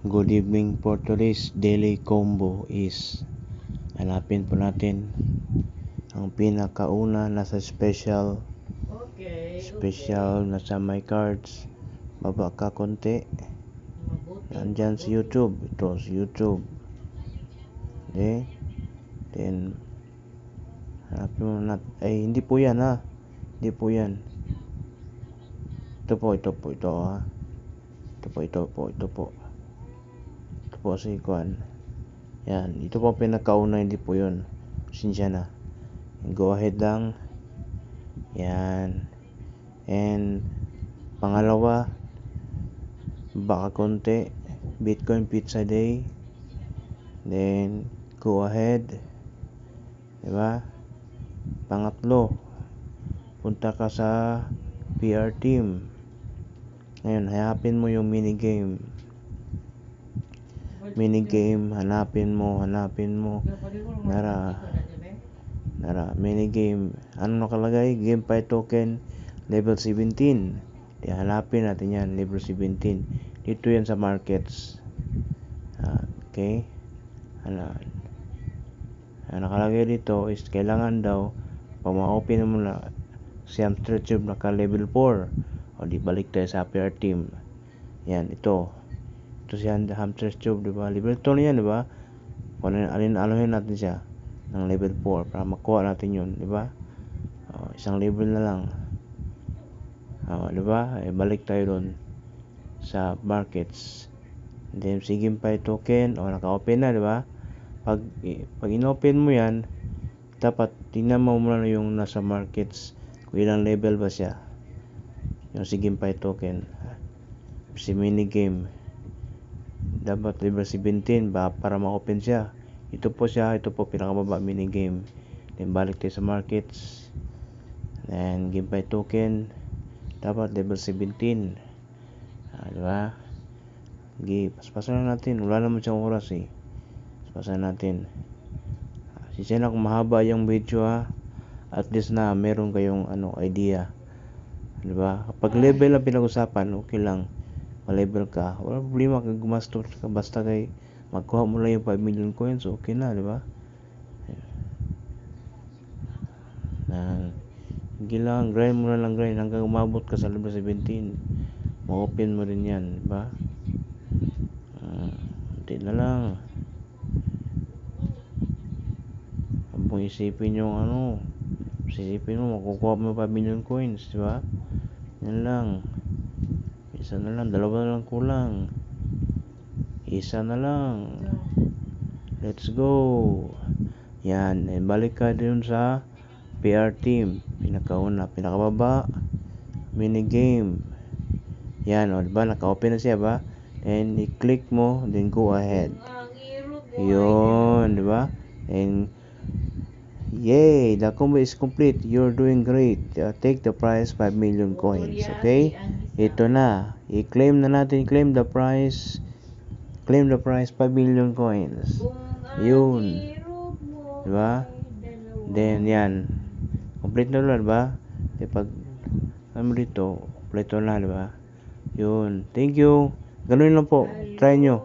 Good evening. For today's daily combo is hanapin po natin ang pinakauna nasa special nasa my cards, baba ka konti, nandyan sa YouTube. Ito sa YouTube. Okay? Then hanapin mo natin, hindi po yan ha, hindi po yan, ito po ito si Kwan. Yan, ito po pinakauna, hindi po yun. Sinsya na. Go ahead lang. Yan. And pangalawa, baka konti, Bitcoin Pizza Day. Then go ahead. Diba? Pangatlo, punta ka sa PR team. Ngayon, hanapin mo yung minigame, hanapin mo. Nara, minigame. Ano nakalagay? GameFi token level 17. Di hanapin natin yan, level 17. Dito yan sa markets. Okay? Nakalagay dito is kailangan daw pag ma-open mo na si Hamster Tube naka level 4. O di balik tayo sa PR team. Yan, ito si Hamster Tube, diba? Level 2 na yan, diba? Kung alin natin siya ng level 4 para makuha natin yun, diba? Isang level na lang. Diba? Balik tayo doon sa markets. And then si GameFi token, naka-open na, diba? Pag in-open mo yan, dapat tingnan mo muna yung nasa markets kung ilang level ba siya. Yung si GameFi token, si minigame, dapat level 17 ba para ma-open siya. Ito po pinakababa, minigame. Then balik tayo sa markets. Then GameFi token, dapat level 17. Diba? Paspasan na natin, wala naman siyang oras eh. Paspasan natin. Sisya na kung mahaba yung video ha. At least na meron kayong idea. Diba? Kapag level ang pinag-usapan, okay lang. Ma-level ka, wala problema kung gumastos ka, basta kay magkuha mo lang yung 5 million coins, okay na, diba? Hindi lang, grind mo na lang hanggang umabot ka sa level 17. Ma-open mo rin yan, diba? Hindi na lang. Habang isipin yung makukuha mo 5 million coins, diba? Yan lang. Isa na lang, dalawa na lang kulang. Isa na lang. Let's go. Yan, and balik ka dun sa PR team. Pinakauna, pinakababa, minigame. Yan, diba? Naka-open na siya ba? And i-click mo, then go ahead. Yun, diba? And yay, the combo is complete. You're doing great. Take the prize 5 million coins. Okay? Ito na. I-claim na natin. Claim the prize 5 million coins. Yun. Diba? Then yan. Complete na ulit, diba? Pag dito, complete na, diba? Yun. Thank you. Ganun lang po. Try nyo.